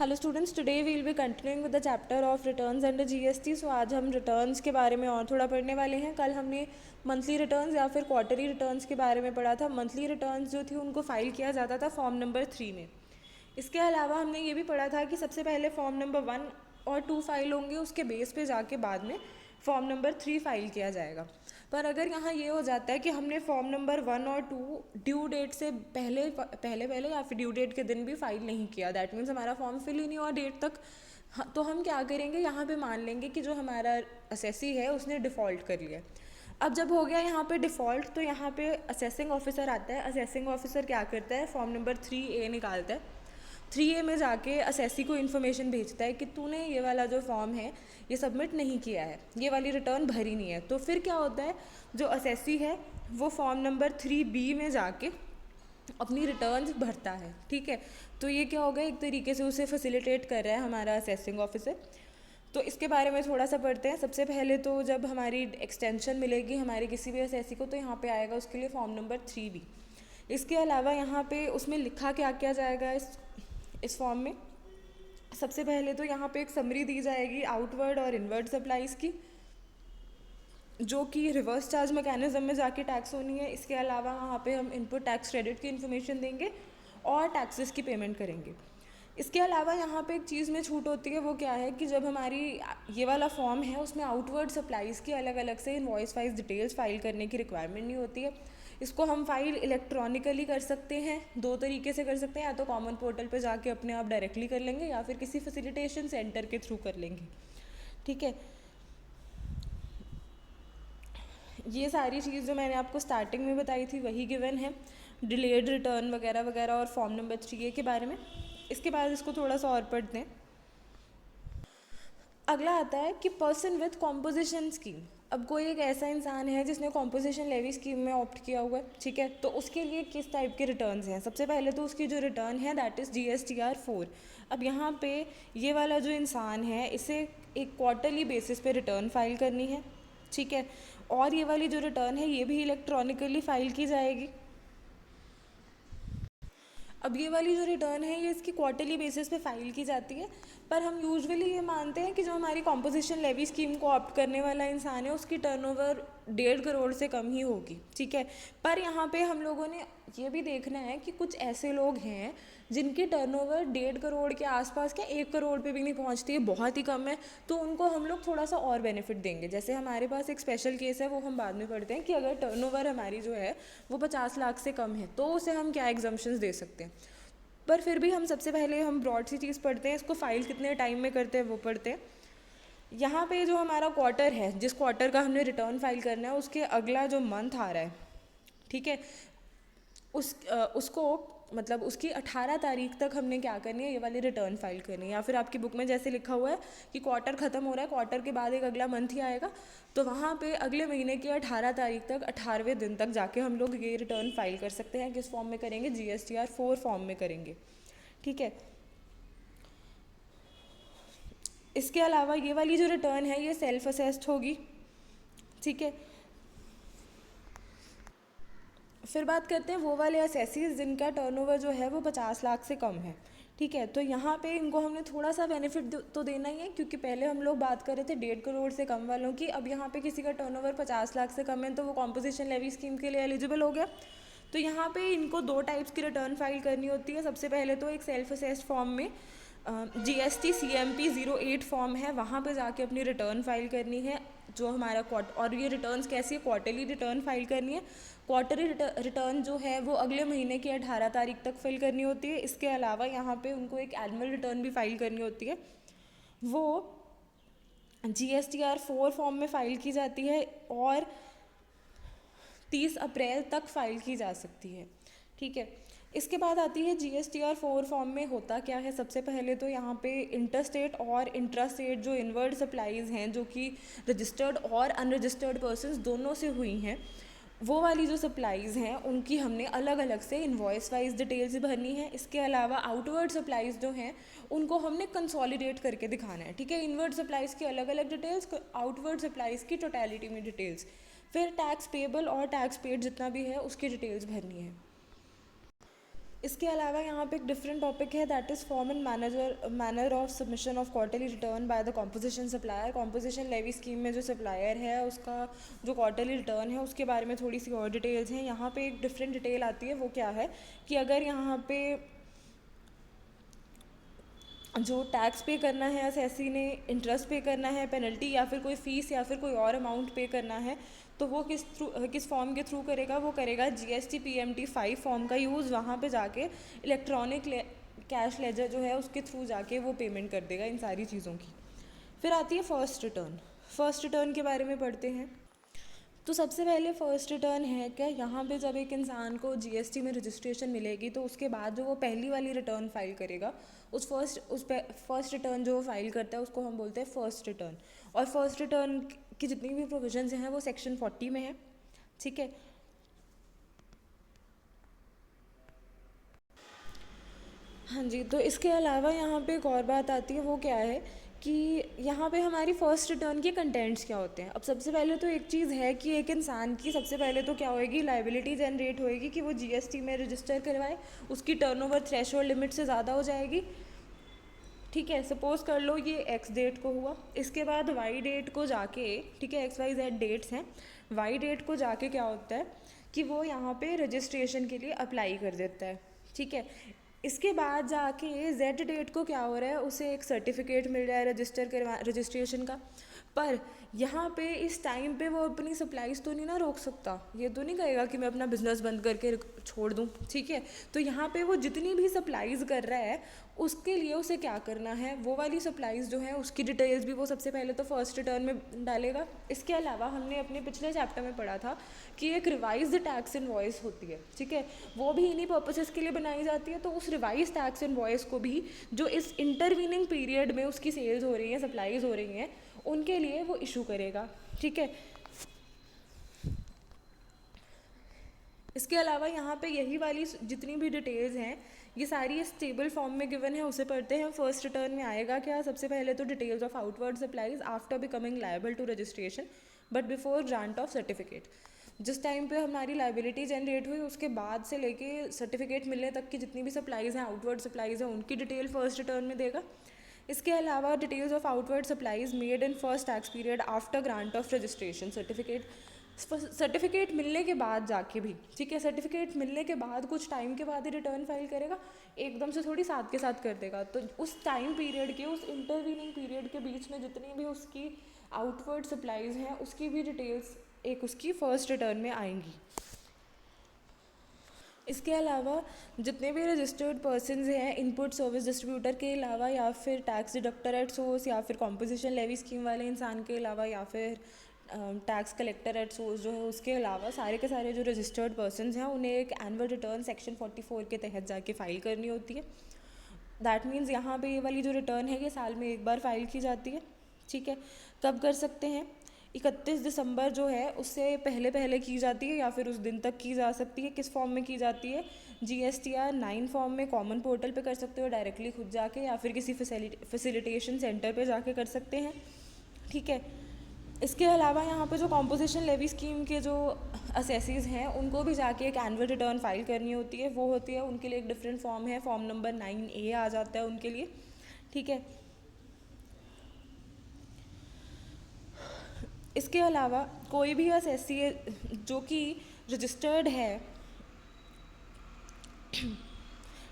Hello students, today we will be continuing with the chapter of returns under GST. So आज हम returns के बारे में और थोड़ा पढ़ने वाले हैं। कल हमने मंथली रिटर्न्स या फिर क्वार्टरली रिटर्न्स के बारे में पढ़ा था। मंथली रिटर्न्स जो थी उनको फाइल किया जाता था फॉर्म नंबर 3 में। इसके अलावा हमने ये भी पढ़ा था कि सबसे पहले फॉर्म नंबर 1 और 2 फाइल होंगे, उसके बेस पे जाके बाद में फॉर्म नंबर 3 फाइल किया जाएगा। पर अगर यहाँ ये हो जाता है कि हमने फॉर्म नंबर 1 और 2 ड्यू डेट से पहले पहले या फिर ड्यू डेट के दिन भी फाइल नहीं किया, दैट मीन्स हमारा फॉर्म फिल ही नहीं हुआ डेट तक, तो हम क्या करेंगे, यहाँ पे मान लेंगे कि जो हमारा असेसी है उसने डिफ़ॉल्ट कर लिया। अब जब हो गया यहाँ पे डिफ़ॉल्ट, तो यहाँ पे असेसिंग ऑफिसर आता है। असेसिंग ऑफिसर क्या करता है, फॉर्म नंबर 3A निकालता है। 3A में जाके असेसी को इन्फॉर्मेशन भेजता है कि तूने ये वाला जो फॉर्म है ये सबमिट नहीं किया है, ये वाली रिटर्न भरी नहीं है। तो फिर क्या होता है, जो असेसी है वो फॉर्म नंबर 3B में जाके अपनी रिटर्न्स भरता है। ठीक है, तो ये क्या होगा, एक तरीके से उसे फैसिलिटेट कर रहा है हमारा असेसिंग ऑफिसर। तो इसके बारे में थोड़ा सा पढ़ते हैं। सबसे पहले तो जब हमारी एक्सटेंशन मिलेगी हमारे किसी भी असेसी को, तो यहाँ पे आएगा उसके लिए फॉर्म नंबर 3B। इसके अलावा यहाँ पे उसमें लिखा क्या क्या जाएगा इस फॉर्म में। सबसे पहले तो यहाँ पे एक समरी दी जाएगी आउटवर्ड और इनवर्ड सप्लाईज़ की, जो कि रिवर्स चार्ज मैकेनिज्म में जाके टैक्स होनी है। इसके अलावा वहाँ पे हम इनपुट टैक्स क्रेडिट की इन्फॉर्मेशन देंगे और टैक्सेस की पेमेंट करेंगे। इसके अलावा यहाँ पे एक चीज़ में छूट होती है, वो क्या है कि जब हमारी ये वाला फॉर्म है उसमें आउटवर्ड सप्लाईज़ की अलग अलग से इनवॉइस वाइज डिटेल्स फाइल करने की रिक्वायरमेंट नहीं होती है। इसको हम फाइल इलेक्ट्रॉनिकली कर सकते हैं, दो तरीके से कर सकते हैं, या तो कॉमन पोर्टल पे जाके अपने आप डायरेक्टली कर लेंगे या फिर किसी फैसिलिटेशन सेंटर के थ्रू कर लेंगे। ठीक है, ये सारी चीज़ जो मैंने आपको स्टार्टिंग में बताई थी वही गिवन है, डिलेड रिटर्न वगैरह वगैरह और फॉर्म नंबर 3A के बारे में। इसके बाद इसको थोड़ा सा और पढ़ते हैं। अगला आता है कि पर्सन विथ कॉम्पोजिशन स्कीम। अब कोई एक ऐसा इंसान है जिसने कॉम्पोजिशन लेवी स्कीम में ऑप्ट किया हुआ है, ठीक है, तो उसके लिए किस टाइप के रिटर्न्स हैं। सबसे पहले तो उसकी जो रिटर्न है दैट इज़ GSTR 4। अब यहाँ पे ये वाला जो इंसान है इसे एक क्वार्टरली बेसिस पे रिटर्न फाइल करनी है, ठीक है, और ये वाली जो रिटर्न है ये भी इलेक्ट्रॉनिकली फाइल की जाएगी। अब ये वाली जो रिटर्न है ये इसकी क्वार्टरली बेसिस पे फाइल की जाती है, पर हम यूजुअली ये मानते हैं कि जो हमारी कॉम्पोजिशन लेवी स्कीम को ऑप्ट करने वाला इंसान है उसकी टर्नओवर 1.5 करोड़ से कम ही होगी। ठीक है, पर यहाँ पे हम लोगों ने ये भी देखना है कि कुछ ऐसे लोग हैं जिनकी टर्नओवर 1.5 करोड़ के आसपास, क्या 1 करोड़ पे भी नहीं पहुँचती है, बहुत ही कम है, तो उनको हम लोग थोड़ा सा और बेनिफिट देंगे। जैसे हमारे पास एक स्पेशल केस है, वो हम बाद में पढ़ते हैं कि अगर टर्नओवर हमारी जो है वो 50 लाख से कम है तो उसे हम क्या एग्जम्पशंस दे सकते हैं। पर फिर भी हम सबसे पहले हम ब्रॉड सी चीज़ पढ़ते हैं, इसको फाइल कितने टाइम में करते हैं वो पढ़ते हैं। यहाँ पे जो हमारा क्वार्टर है, जिस क्वार्टर का हमने रिटर्न फाइल करना है उसके अगला जो मंथ आ रहा है, ठीक है, उसको मतलब उसकी 18 तारीख तक हमने क्या करनी है, ये वाली रिटर्न फाइल करनी है। या फिर आपकी बुक में जैसे लिखा हुआ है कि क्वार्टर ख़त्म हो रहा है, क्वार्टर के बाद एक अगला मंथ ही आएगा, तो वहाँ पे अगले महीने की 18 तारीख तक 18वें दिन तक जाके हम लोग ये रिटर्न फाइल कर सकते हैं। किस फॉर्म में करेंगे, GSTR 4 फॉर्म में करेंगे। ठीक है, इसके अलावा ये वाली जो रिटर्न है ये सेल्फ असेस्ड होगी। ठीक है, फिर बात करते हैं वो वाले असेसीज जिनका टर्नओवर जो है वो 50 लाख से कम है। ठीक है, तो यहाँ पे इनको हमने थोड़ा सा बेनिफिट तो देना ही है, क्योंकि पहले हम लोग बात कर रहे थे 1.5 करोड़ से कम वालों की। अब यहाँ पे किसी का टर्नओवर 50 लाख से कम है तो वो कॉम्पोजिशन लेवी स्कीम के लिए एलिजिबल हो गया। तो यहाँ पे इनको 2 टाइप्स की रिटर्न फाइल करनी होती है। सबसे पहले तो एक सेल्फ असेस्ड फॉर्म में GST CMP 08 फॉर्म है, वहाँ पे जाके अपनी रिटर्न फाइल करनी है जो हमारा और ये रिटर्न्स कैसी है, क्वार्टरली रिटर्न फाइल करनी है। क्वार्टरली रिटर्न जो है वो अगले महीने की 18 तारीख तक फिल करनी होती है। इसके अलावा यहाँ पे उनको एक एनुअल रिटर्न भी फाइल करनी होती है, वो GSTR 4 फॉर्म में फ़ाइल की जाती है और 30 अप्रैल तक फाइल की जा सकती है। ठीक है, इसके बाद आती है GSTR 4 फॉर्म में होता क्या है। सबसे पहले तो यहाँ पे इंटरस्टेट और इंट्रास्टेट जो इनवर्ड सप्लाईज़ हैं, जो कि रजिस्टर्ड और अनरजिस्टर्ड पर्सनस दोनों से हुई हैं, वो वाली जो सप्लाईज़ हैं उनकी हमने अलग अलग से इनवॉइस वाइज डिटेल्स भरनी है। इसके अलावा आउटवर्ड सप्लाईज़ जो हैं उनको हमने कंसोलिडेट करके दिखाना है। ठीक है, इनवर्ड सप्लाईज़ की अलग अलग डिटेल्स, आउटवर्ड सप्लाईज़ की टोटलिटी में डिटेल्स, फिर टैक्स पेबल और टैक्स पेड जितना भी है उसकी डिटेल्स भरनी है। इसके अलावा यहाँ पे एक डिफरेंट टॉपिक है, that is form and manner of submission of quarterly return by the composition supplier. Composition levy scheme में जो सप्लायर है उसका जो क्वार्टरली रिटर्न है उसके बारे में थोड़ी सी और डिटेल्स हैं। यहाँ पे एक डिफरेंट डिटेल आती है, वो क्या है कि अगर यहाँ पे जो टैक्स पे करना है असेसी ने, इंटरेस्ट पे करना है, पेनल्टी या फिर कोई फ़ीस या फिर कोई और अमाउंट पे करना है, तो वो किस फॉर्म के थ्रू करेगा, वो करेगा GST PMT 5 फॉर्म का यूज़। वहाँ पे जाके इलेक्ट्रॉनिक कैश लेजर जो है उसके थ्रू जाके वो पेमेंट कर देगा इन सारी चीज़ों की। फिर आती है फर्स्ट रिटर्न। फर्स्ट रिटर्न के बारे में पढ़ते हैं। तो सबसे पहले फ़र्स्ट रिटर्न है क्या, यहाँ पे जब एक इंसान को GST में रजिस्ट्रेशन मिलेगी तो उसके बाद जो वो पहली वाली रिटर्न फाइल करेगा, उस फर्स्ट रिटर्न जो वो फाइल करता है उसको हम बोलते हैं फर्स्ट रिटर्न। और फर्स्ट रिटर्न की जितनी भी प्रोविजंस हैं वो सेक्शन 40 में है, ठीक है। हाँ जी, तो इसके अलावा यहाँ पे एक और बात आती है, वो क्या है कि यहाँ पे हमारी फ़र्स्ट रिटर्न के कंटेंट्स क्या होते हैं। अब सबसे पहले तो एक चीज़ है कि एक इंसान की सबसे पहले तो क्या होएगी, लाइबिलिटी जनरेट होएगी कि वो GST में रजिस्टर करवाए, उसकी टर्नओवर थ्रेशोल्ड लिमिट से ज़्यादा हो जाएगी, ठीक है। सपोज़ कर लो ये X डेट को हुआ, इसके बाद Y डेट को जाके, ठीक है, XYZ डेट्स हैं, Y डेट को जाके क्या होता है कि वो यहाँ पे रजिस्ट्रेशन के लिए अप्लाई कर देता है, ठीक है। इसके बाद जाके Z डेट को क्या हो रहा है, उसे एक सर्टिफिकेट मिल रहा है रजिस्ट्रेशन का। पर यहाँ पे इस टाइम पे वो अपनी सप्लाईज तो नहीं ना रोक सकता, ये तो नहीं कहेगा कि मैं अपना बिजनेस बंद करके छोड़ दूँ, ठीक है। तो यहाँ पे वो जितनी भी सप्लाईज कर रहा है उसके लिए उसे क्या करना है, वो वाली सप्लाईज जो है उसकी डिटेल्स भी वो सबसे पहले तो फर्स्ट रिटर्न में डालेगा। इसके अलावा हमने अपने पिछले चैप्टर में पढ़ा था कि एक रिवाइज टैक्स इनवॉइस होती है, ठीक है, वो भी इन्हीं पर्पसेस के लिए बनाई जाती है। तो उस रिवाइज टैक्स इनवॉइस को भी जो इस इंटरवीनिंग पीरियड में उसकी सेल्स हो रही हैं, सप्लाईज हो रही हैं, उनके लिए वो इशू करेगा, ठीक है। इसके अलावा यहाँ पे यही वाली जितनी भी डिटेल्स हैं ये सारी इस टेबल फॉर्म में गिवन है, उसे पढ़ते हैं। फर्स्ट रिटर्न में आएगा क्या, सबसे पहले तो details of outward supplies after becoming liable to registration but before grant of certificate. जिस टाइम पे हमारी लाइबिलिटी जनरेट हुई उसके बाद से लेके सर्टिफिकेट मिलने तक की जितनी भी सप्लाईज हैं, आउटवर्ड सप्लाईज हैं, उनकी डिटेल फर्स्ट रिटर्न में देगा। इसके अलावा details of outward supplies made in first tax period after grant of registration certificate. Certificate मिलने के बाद जाके भी, ठीक है, सर्टिफिकेट मिलने के बाद कुछ टाइम के बाद ही रिटर्न फाइल करेगा, एकदम से थोड़ी साथ के साथ कर देगा। तो उस टाइम पीरियड के, उस इंटरवीनिंग पीरियड के बीच में जितनी भी उसकी आउटवर्ड सप्लाईज हैं उसकी भी डिटेल्स एक उसकी फर्स्ट रिटर्न में आएंगी। इसके अलावा जितने भी रजिस्टर्ड पर्सनस हैं इनपुट सर्विस डिस्ट्रीब्यूटर के अलावा, या फिर टैक्स डिडक्टर एट सोर्स, या फिर कॉम्पोजिशन लेवी स्कीम वाले इंसान के अलावा, या फिर टैक्स कलेक्टर एट सोर्स जो है उसके अलावा, सारे के सारे जो रजिस्टर्ड पर्सनस हैं उन्हें एक एनुअल रिटर्न सेक्शन 44 के तहत जाके फ़ाइल करनी होती है। दैट मीन्स यहाँ पे ये वाली जो रिटर्न है ये साल में एक बार फाइल की जाती है, ठीक है। कब कर सकते हैं, 31 दिसंबर जो है उससे पहले पहले की जाती है या फिर उस दिन तक की जा सकती है। किस फॉर्म में की जाती है, GSTR 9 फॉर्म में कॉमन पोर्टल पे कर सकते हो डायरेक्टली खुद जाके, या फिर किसी फैसिलिटेशन सेंटर पे जाके कर सकते हैं, ठीक है। इसके अलावा यहाँ पे जो कॉम्पोजिशन लेवी स्कीम के जो असेसीज हैं उनको भी जाके एक एनुअल रिटर्न फाइल करनी होती है, वो होती है उनके लिए एक डिफरेंट फॉर्म है, फॉर्म नंबर 9A आ जाता है उनके लिए, ठीक है। इसके अलावा कोई भी असेसी जो कि रजिस्टर्ड है,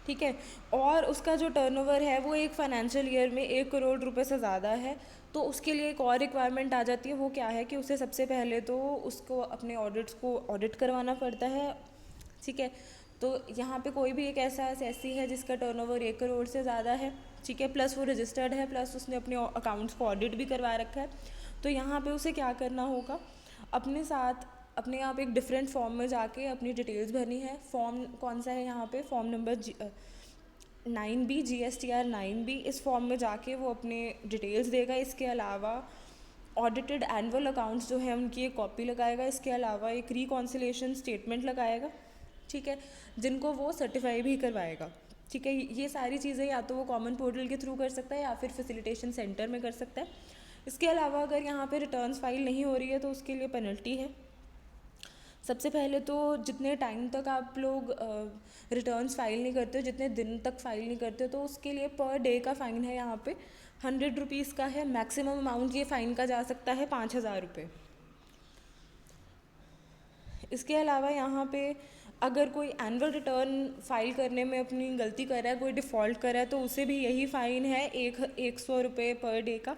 ठीक है, और उसका जो टर्नओवर है वो एक फाइनेंशियल ईयर में 1 करोड़ रुपए से ज़्यादा है, तो उसके लिए एक और रिक्वायरमेंट आ जाती है। वो क्या है कि उसे सबसे पहले तो उसको अपने ऑडिट्स को ऑडिट करवाना पड़ता है, ठीक है। तो यहाँ पे कोई भी एक ऐसा असेसी है जिसका टर्नओवर 1 करोड़ से ज़्यादा है, ठीक है, प्लस वो रजिस्टर्ड है, प्लस उसने अपने अकाउंट्स को ऑडिट भी करवा रखा है, तो यहाँ पे उसे क्या करना होगा, अपने साथ अपने आप एक डिफरेंट फॉर्म में जाके अपनी डिटेल्स भरनी है। फॉर्म कौन सा है यहाँ पे, form number 9B, GSTR 9B, इस फॉर्म में जाके वो अपने डिटेल्स देगा। इसके अलावा ऑडिटेड एनुअल अकाउंट्स जो है उनकी एक कॉपी लगाएगा। इसके अलावा एक रिकॉन्सिलेशन स्टेटमेंट लगाएगा, ठीक है, जिनको वो सर्टिफाई भी करवाएगा, ठीक है। ये सारी चीज़ें या तो वो कॉमन पोर्टल के थ्रू कर सकता है या फिर फैसिलिटेशन सेंटर में कर सकता है। इसके अलावा अगर यहाँ पे रिटर्न्स फाइल नहीं हो रही है तो उसके लिए पेनल्टी है। सबसे पहले तो जितने टाइम तक आप लोग रिटर्न्स फाइल नहीं करते हो, जितने दिन तक फाइल नहीं करते हो, तो उसके लिए पर डे का फ़ाइन है यहाँ पे 100 रुपीज़ का है। मैक्सिमम अमाउंट ये फ़ाइन का जा सकता है 5,000 रुपये। इसके अलावा यहाँ पे अगर कोई एनुअल रिटर्न फाइल करने में अपनी गलती कर रहा है, कोई डिफ़ॉल्ट कर रहा है, तो उसे भी यही फ़ाइन है 100 रुपये पर डे का।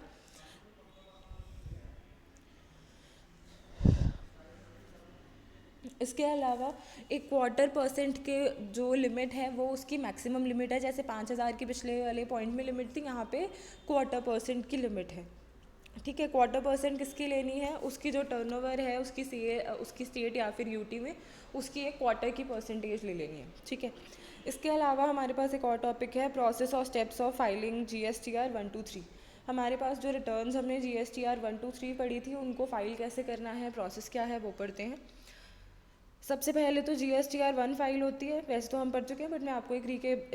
इसके अलावा एक 1/4% के जो लिमिट है वो उसकी मैक्सिमम लिमिट है। जैसे 5,000 की पिछले वाले पॉइंट में लिमिट थी, यहाँ पे 1/4% की लिमिट है। ठीक है, 1/4% किसकी लेनी है? उसकी जो टर्नओवर है उसकी स्टेट या फिर यूटी में उसकी एक क्वार्टर की परसेंटेज ले लेनी है। ठीक है, इसके अलावा हमारे पास एक और टॉपिक है प्रोसेस और स्टेप्स ऑफ फाइलिंग GSTR 123। हमारे पास जो रिटर्न्स हमने GSTR 123 पढ़ी थी उनको फाइल कैसे करना है, प्रोसेस क्या है, वो पढ़ते हैं। सबसे पहले तो GSTR 1 फाइल होती है, वैसे तो हम पढ़ चुके हैं बट मैं आपको एक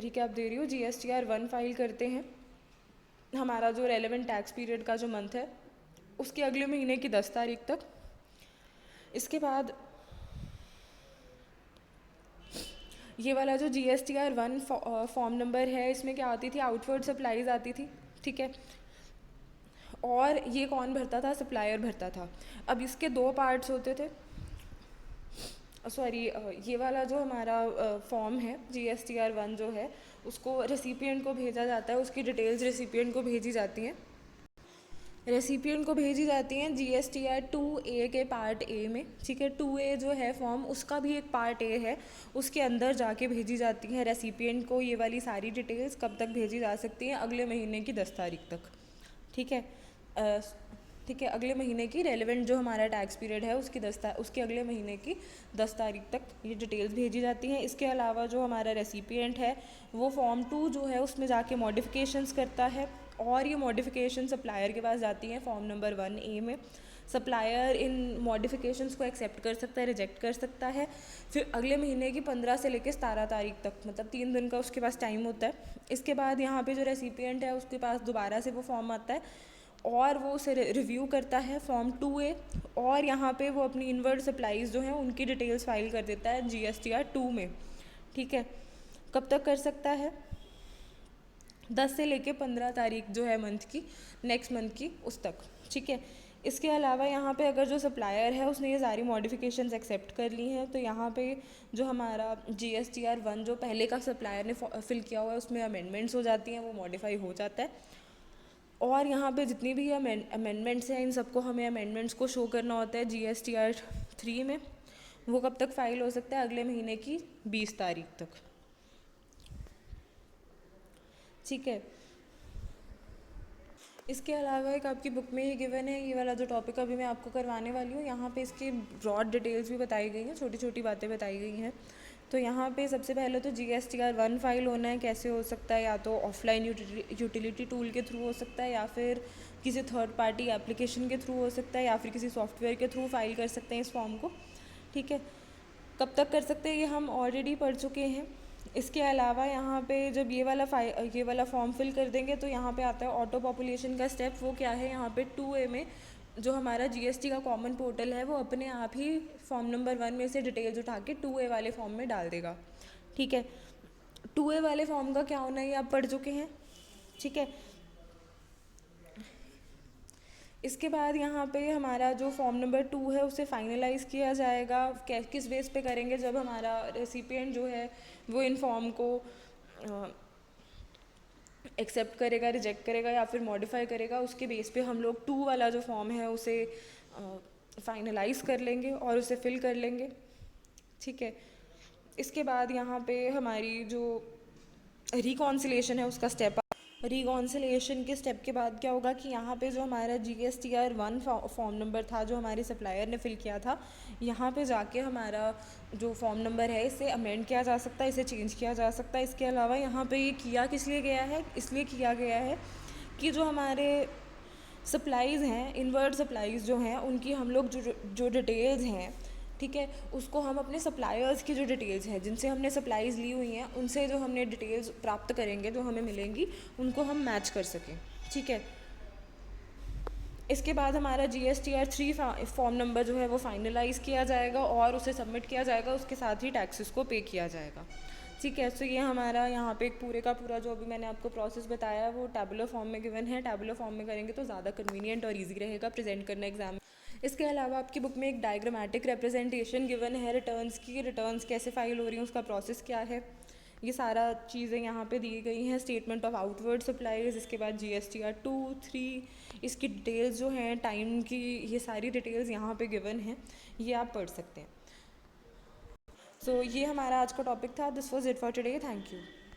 रिकैप दे रही हूँ। GSTR 1 फाइल करते हैं हमारा जो रेलेवेंट टैक्स पीरियड का जो मंथ है उसके अगले महीने की 10 तारीख तक। इसके बाद ये वाला जो GSTR 1 फॉर्म नंबर है, इसमें क्या आती थी? आउटवर्ड सप्लाईज आती थी। ठीक है, और ये कौन भरता था? सप्लायर भरता था। अब इसके दो पार्ट्स होते थे। सॉरी, ये वाला जो हमारा फॉर्म है GSTR 1 जो है उसको रेसिपिएंट को भेजा जाता है, उसकी डिटेल्स रेसिपिएंट को भेजी जाती हैं। रेसिपिएंट को भेजी जाती हैं GSTR 2A के पार्ट ए में। ठीक है, 2A जो है फॉर्म उसका भी एक पार्ट ए है, उसके अंदर जाके भेजी जाती हैं रेसिपिएंट को। ये वाली सारी डिटेल्स कब तक भेजी जा सकती हैं? अगले महीने की 10 तारीख तक। ठीक है, ठीक है, अगले महीने की रेलेवेंट जो हमारा टैक्स पीरियड है उसके अगले महीने की 10 तारीख तक ये डिटेल्स भेजी जाती हैं। इसके अलावा जो हमारा रेसिपिएंट है वो फॉर्म 2 जो है उसमें जाके मॉडिफिकेशंस करता है, और ये मॉडिफिकेशन सप्लायर के पास जाती हैं फॉर्म नंबर 1A में। सप्लायर इन मॉडिफिकेशंस को एक्सेप्ट कर सकता है, रिजेक्ट कर सकता है। फिर अगले महीने की 15 से लेकर 17 तारीख तक, मतलब 3 दिन का उसके पास टाइम होता है। इसके बाद यहाँ पे जो रेसिपिएंट है उसके पास दोबारा से वो फॉर्म आता है और वो उसे रिव्यू करता है फॉर्म 2A, और यहाँ पे वो अपनी इनवर्ड सप्लाईज जो हैं उनकी डिटेल्स फाइल कर देता है GSTR 2 में। ठीक है, कब तक कर सकता है? 10 से लेके 15 तारीख जो है मंथ की, नेक्स्ट मंथ की, उस तक। ठीक है, इसके अलावा यहाँ पे अगर जो सप्लायर है उसने ये सारी मॉडिफिकेशंस एक्सेप्ट कर ली हैं तो यहाँ पे जो हमारा GSTR 1 जो पहले का सप्लायर ने फिल किया हुआ है उसमें अमेंडमेंट्स हो जाती हैं, वो मॉडिफाई हो जाता है। और यहाँ पे जितनी भी अमेंडमेंट्स हैं इन सबको हमें अमेंडमेंट्स को शो करना होता है GSTR 3 में। वो कब तक फाइल हो सकता है? अगले महीने की 20 तारीख तक। ठीक है, इसके अलावा एक आपकी बुक में ही गिवन है ये वाला जो टॉपिक अभी मैं आपको करवाने वाली हूँ। यहाँ पे इसकी ब्रॉड डिटेल्स भी बताई गई हैं, छोटी छोटी बातें बताई गई हैं। तो यहाँ पे सबसे पहले तो GSTR 1 फाइल होना है कैसे हो सकता है? या तो ऑफलाइन यूटिलिटी टूल के थ्रू हो सकता है, या फिर किसी थर्ड पार्टी एप्लीकेशन के थ्रू हो सकता है, या फिर किसी सॉफ्टवेयर के थ्रू फाइल कर सकते हैं इस फॉर्म को। ठीक है, कब तक कर सकते हैं ये हम ऑलरेडी पढ़ चुके हैं। इसके अलावा यहाँ पे जब ये वाला फॉर्म फिल कर देंगे तो यहाँ पे आता है ऑटो पॉपुलेशन का स्टेप। वो क्या है? यहाँ पे 2A में जो हमारा GST का कॉमन पोर्टल है वो अपने आप ही फॉर्म नंबर 1 में से डिटेल्स उठा के 2A वाले फॉर्म में डाल देगा। ठीक है, 2A वाले फॉर्म का क्या होना है ये आप पढ़ चुके हैं। ठीक है, इसके बाद यहाँ पे हमारा जो फॉर्म नंबर 2 है उसे फाइनलाइज़ किया जाएगा। किस बेस पे करेंगे? जब हमारा रेसिपिएंट जो है वो इन फॉर्म को एक्सेप्ट करेगा, रिजेक्ट करेगा या फिर मॉडिफाई करेगा, उसके बेस पे हम लोग 2 वाला जो फॉर्म है उसे फाइनलाइज़ कर लेंगे और उसे फिल कर लेंगे। ठीक है, इसके बाद यहाँ पे हमारी जो रिकॉन्सिलेशन है उसका स्टेप, रिकॉन्सिलेशन के स्टेप के बाद क्या होगा कि यहाँ पे जो हमारा GSTR 1 फॉर्म नंबर था जो हमारे सप्लायर ने फिल किया था, यहाँ पे जाके हमारा जो फॉर्म नंबर है इसे अमेंड किया जा सकता है, इसे चेंज किया जा सकता है। इसके अलावा यहाँ पे ये किया किस लिए गया है? इसलिए किया गया है कि जो हमारे सप्लाईज़ हैं, इनवर्ड सप्लाईज़ जो हैं, उनकी हम लोग जो डिटेल्स हैं, ठीक है, उसको हम अपने सप्लायर्स की जो डिटेल्स हैं जिनसे हमने सप्लाईज़ ली हुई हैं उनसे जो हमने डिटेल्स प्राप्त करेंगे, जो हमें मिलेंगी, उनको हम मैच कर सकें। ठीक है, इसके बाद हमारा GSTR 3 फॉर्म नंबर जो है वो फाइनलाइज़ किया जाएगा और उसे सबमिट किया जाएगा, उसके साथ ही टैक्सेस को पे किया जाएगा। ठीक है, तो ये हमारा यहाँ पे एक पूरे का पूरा जो अभी मैंने आपको प्रोसेस बताया वो टैबुलर फॉर्म में गिवन है। टैबुलर फॉर्म में करेंगे तो ज़्यादा कन्वीनियंट और इजी रहेगा प्रेजेंट करना एग्जाम। इसके अलावा आपकी बुक में एक डायग्रामेटिक रिप्रेजेंटेशन गिवन है रिटर्न्स की, रिटर्न्स कैसे फाइल हो रही हैं, उसका प्रोसेस क्या है, ये सारा चीज़ें यहाँ पे दी गई हैं। स्टेटमेंट ऑफ आउटवर्ड सप्लाईज, इसके बाद GSTR 2, 3, इसकी डिटेल्स जो हैं टाइम की, ये सारी डिटेल्स यहाँ पे गिवन हैं, ये आप पढ़ सकते हैं। सो ये हमारा आज का टॉपिक था। This was it for today, thank you.